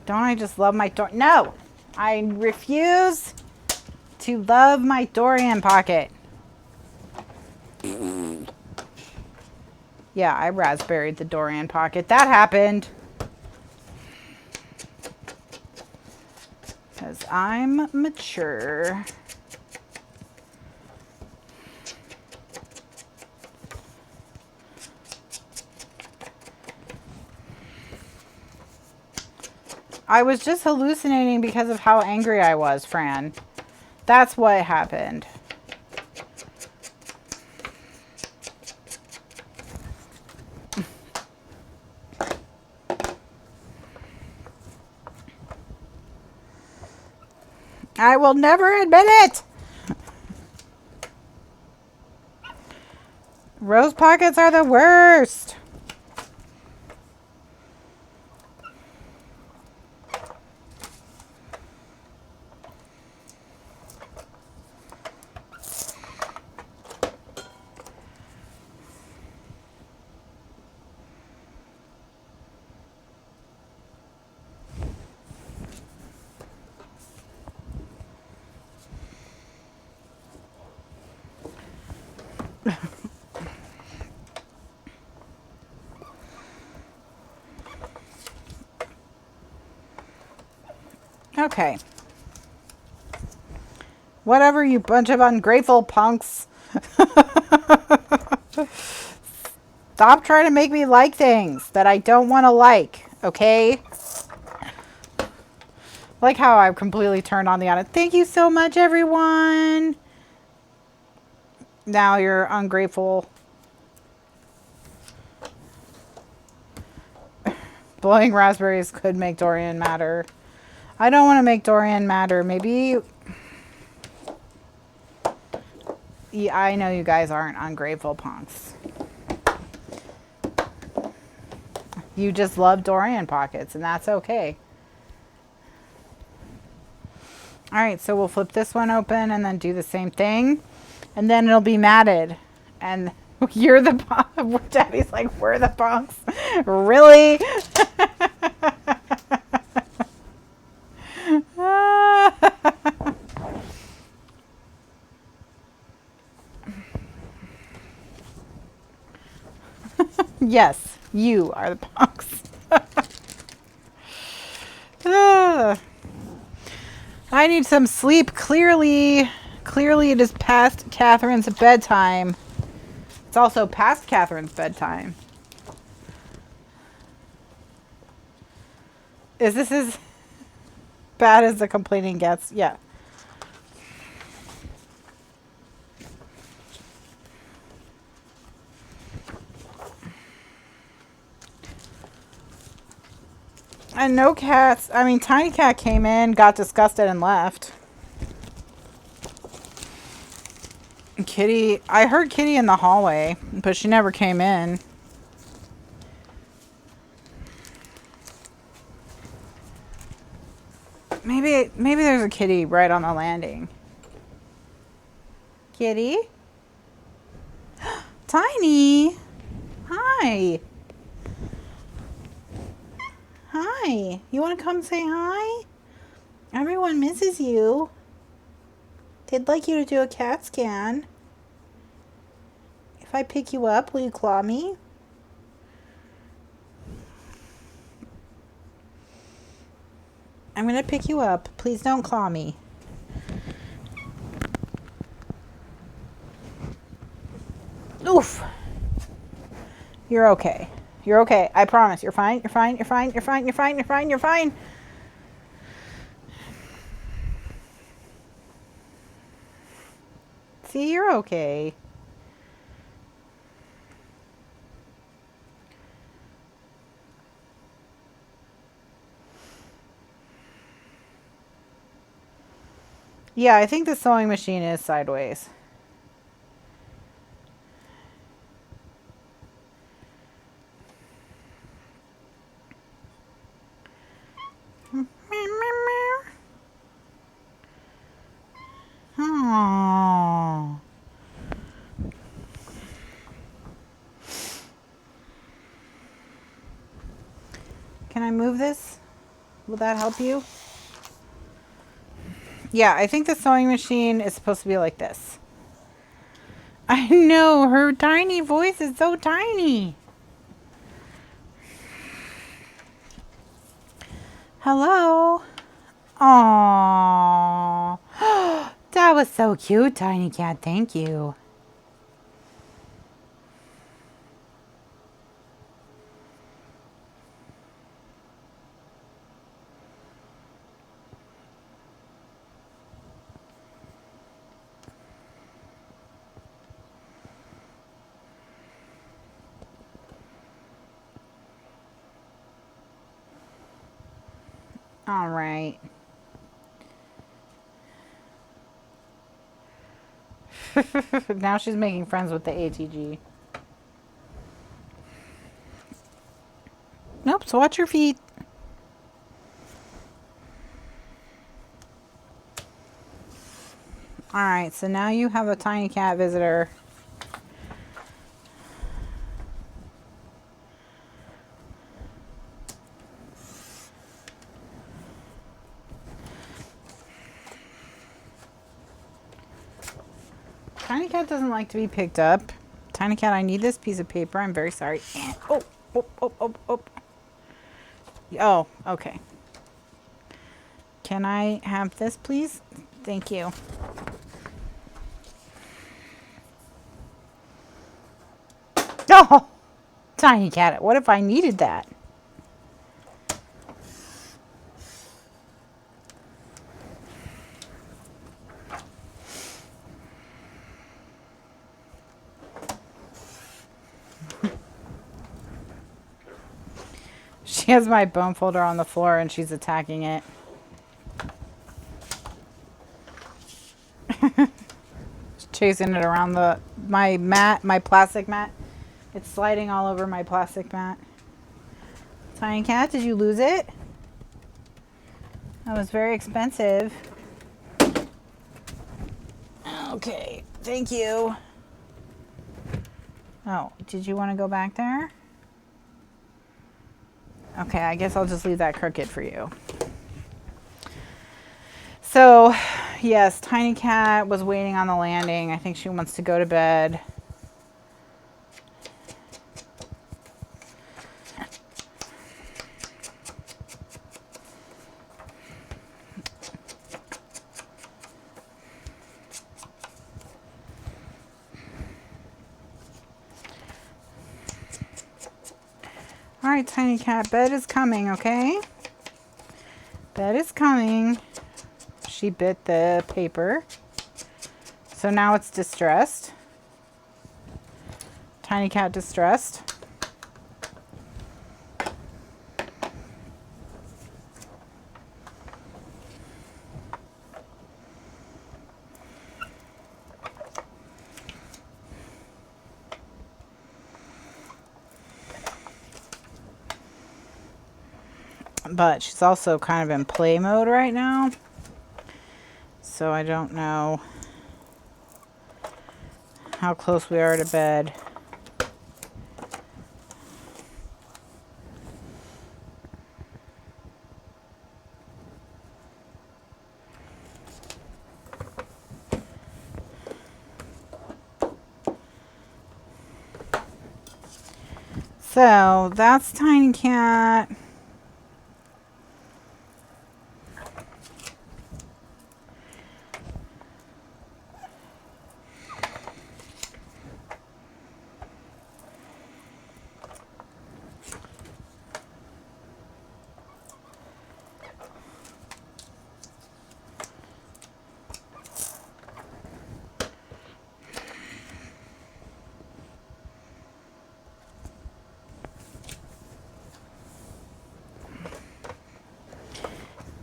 Don't I just love my Dorian? No! I refuse to love my Dorian pocket. Yeah, I raspberried the Dorian pocket. That happened. Because I'm mature. I was just hallucinating because of how angry I was, Fran. That's what happened. I will never admit it. Rose pockets are the worst. Okay. Whatever, you bunch of ungrateful punks. Stop trying to make me like things that I don't want to like, okay? Like how I've completely turned on the audio. Thank you so much, everyone. Now you're ungrateful. Blowing raspberries could make Dorian madder. I don't want to make Dorian madder. Maybe... Yeah, I know you guys aren't ungrateful punks. You just love Dorian pockets, and that's okay. All right, so we'll flip this one open and then do the same thing. And then it'll be matted. And you're the punk. Daddy's like, we're the punks. Really? Yes, you are the punks. I need some sleep, clearly. Clearly, it is past Kathryn's bedtime. It's also past Kathryn's bedtime. Is this as bad as the complaining gets? Yeah. And no cats. I mean, Tiny Cat came in, got disgusted, and left. Kitty, I heard Kitty in the hallway, but she never came in. Maybe there's a kitty right on the landing. Kitty? Tiny! Hi! Hi! You want to come say hi? Everyone misses you. They'd like you to do a CAT scan. If I pick you up, will you claw me? I'm gonna pick you up. Please don't claw me. Oof. You're okay. You're okay. I promise. You're fine. You're fine. You're fine. You're fine. You're fine. You're fine. You're fine. See, you're okay. Yeah, I think the sewing machine is sideways. Oh. Can I move this? Will that help you? Yeah, I think the sewing machine is supposed to be like this. I know, her tiny voice is so tiny. Hello? Aww. That was so cute, Tiny Cat. Thank you. All right. Now she's making friends with the ATG. Nope, so watch your feet. All right, so now you have a Tiny Cat visitor. Tiny Cat doesn't like to be picked up. Tiny Cat, I need this piece of paper. I'm very sorry. Oh, oh, oh, oh, oh. Oh, okay. Can I have this, please? Thank you. Oh, Tiny Cat, what if I needed that? She has my bone folder on the floor and she's attacking it. Chasing it around my mat, my plastic mat. It's sliding all over my plastic mat. Tiny Cat, did you lose it? That was very expensive. Okay, thank you. Oh, did you want to go back there? Okay, I guess I'll just leave that crooked for you. So, yes, Tiny Cat was waiting on the landing. I think she wants to go to bed. right, Tiny Cat, bed is coming, okay? Bed is coming. She bit the paper. So now it's distressed. Tiny Cat distressed. But she's also kind of in play mode right now. So I don't know how close we are to bed. So that's Tiny Cat.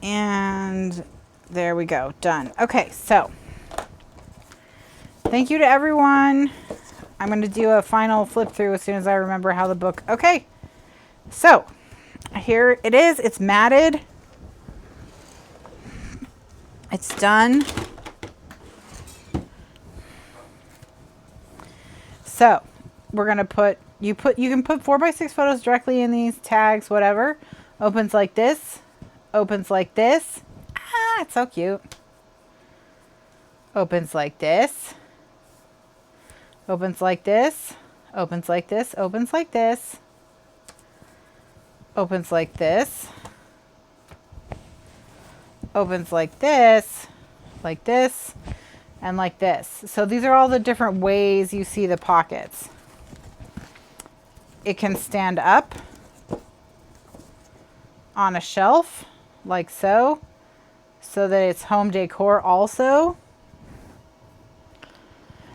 And there we go. Done. Okay, so thank you to everyone. I'm going to do a final flip through as soon as I remember how the book... Okay, so here it is. It's matted. It's done. So we're going to put... You can put 4x6 photos directly in these tags, whatever. Opens like this. Opens like this. Ah, it's so cute. Opens like this. Opens like this. Opens like this. Opens like this. Opens like this. Opens like this. Like this. And like this. So these are all the different ways you see the pockets. It can stand up on a shelf. Like so that it's home decor also.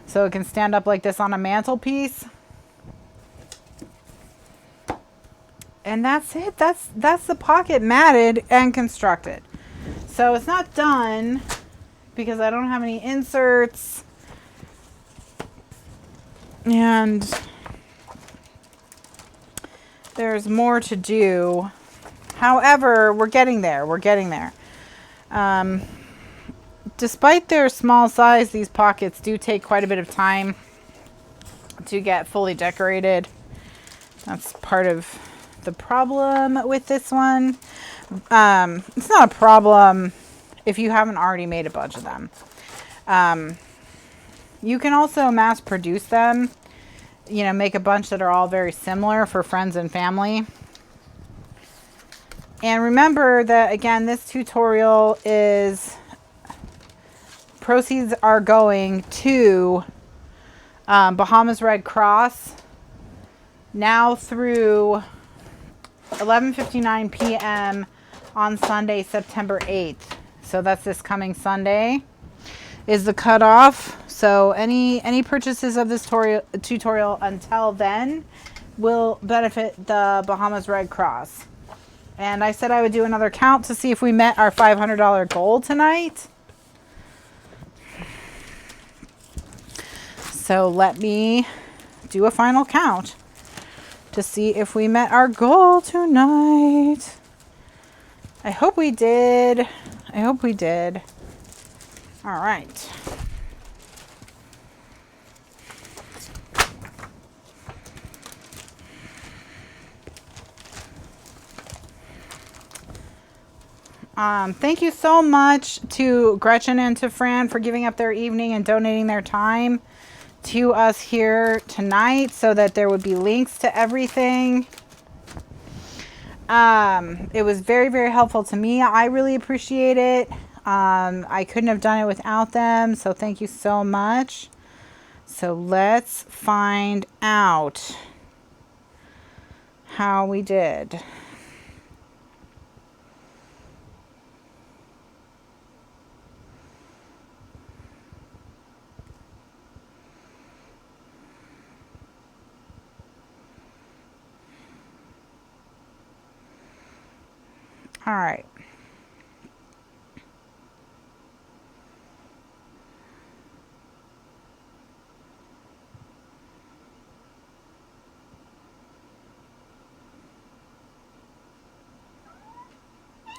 So it can stand up like this on a mantelpiece. And that's it. That's the pocket matted and constructed. So it's not done because I don't have any inserts. And there's more to do. However, we're getting there. We're getting there. Despite their small size, these pockets do take quite a bit of time to get fully decorated. That's part of the problem with this one. It's not a problem if you haven't already made a bunch of them. You can also mass produce them. You know, make a bunch that are all very similar for friends and family. And remember that, again, this tutorial is, proceeds are going to Bahamas Red Cross now through 11:59 p.m. on Sunday, September 8th. So that's this coming Sunday is the cutoff. So any purchases of this tutorial until then will benefit the Bahamas Red Cross. And I said I would do another count to see if we met our $500 goal tonight. So let me do a final count to see if we met our goal tonight. I hope we did. I hope we did. All right. Thank you so much to Gretchen and to Fran for giving up their evening and donating their time to us here tonight so that there would be links to everything. It was very, very helpful to me. I really appreciate it. I couldn't have done it without them, so thank you so much. So let's find out how we did. All right.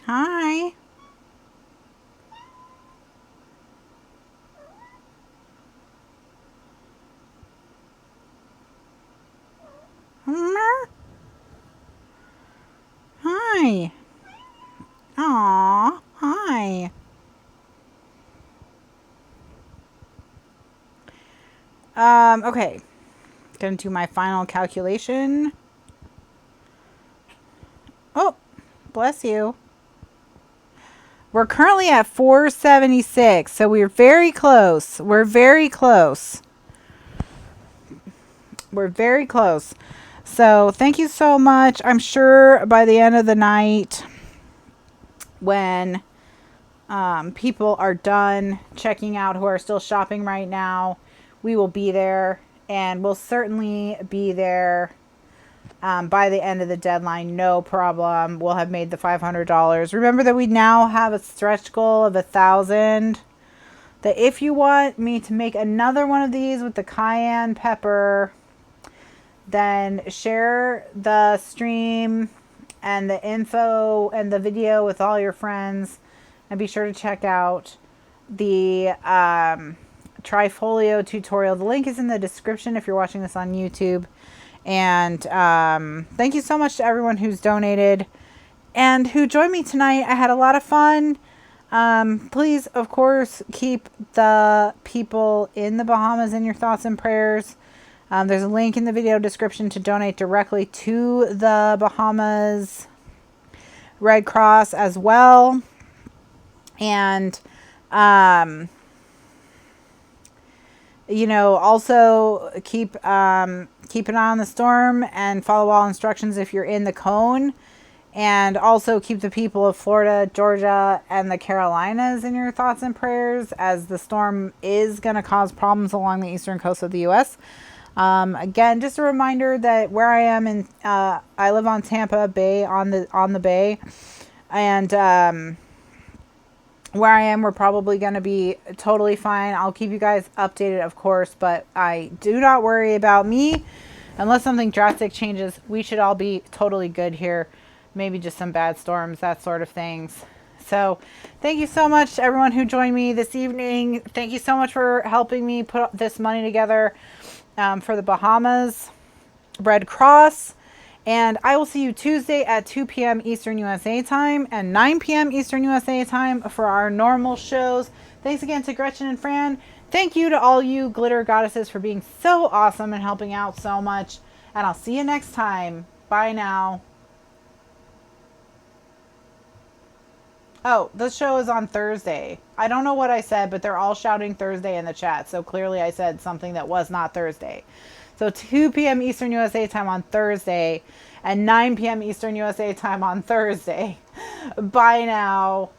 Hi. Hi. Aw. Hi. Okay. Gonna do my final calculation. Oh, bless you. We're currently at 476, so we're very close. We're very close. We're very close. So thank you so much. I'm sure by the end of the night, when people are done checking out who are still shopping right now, we will be there, and we'll certainly be there by the end of the deadline. No problem. We'll have made the $500. Remember that we now have a stretch goal of 1,000. That if you want me to make another one of these with the cayenne pepper, then share the stream and the info and the video with all your friends, and be sure to check out the TRI-FOLIO tutorial. The link is in the description if you're watching this on YouTube. And thank you so much to everyone who's donated and who joined me tonight. I had a lot of fun. Please, of course, keep the people in the Bahamas in your thoughts and prayers. There's a link in the video description to donate directly to the Bahamas Red Cross as well. And, you know, also keep an eye on the storm and follow all instructions if you're in the cone. And also keep the people of Florida, Georgia, and the Carolinas in your thoughts and prayers, as the storm is going to cause problems along the eastern coast of the U.S. Again, just a reminder that where I am in, I live on Tampa Bay, on the bay, and where I am, we're probably going to be totally fine. I'll keep you guys updated, of course, but I do not worry about me. Unless something drastic changes, we should all be totally good here. Maybe just some bad storms, that sort of things. So thank you so much to everyone who joined me this evening. Thank you so much for helping me put this money together for the Bahamas Red Cross. And I will see you Tuesday at 2 p.m. Eastern USA time and 9 p.m. Eastern USA time for our normal shows. Thanks again to Gretchen and Fran. Thank you to all you glitter goddesses for being so awesome and helping out so much. And I'll see you next time. Bye now. Oh, the show is on Thursday. I don't know what I said, but they're all shouting Thursday in the chat. So clearly I said something that was not Thursday. So 2 p.m. Eastern USA time on Thursday and 9 p.m. Eastern USA time on Thursday. Bye now.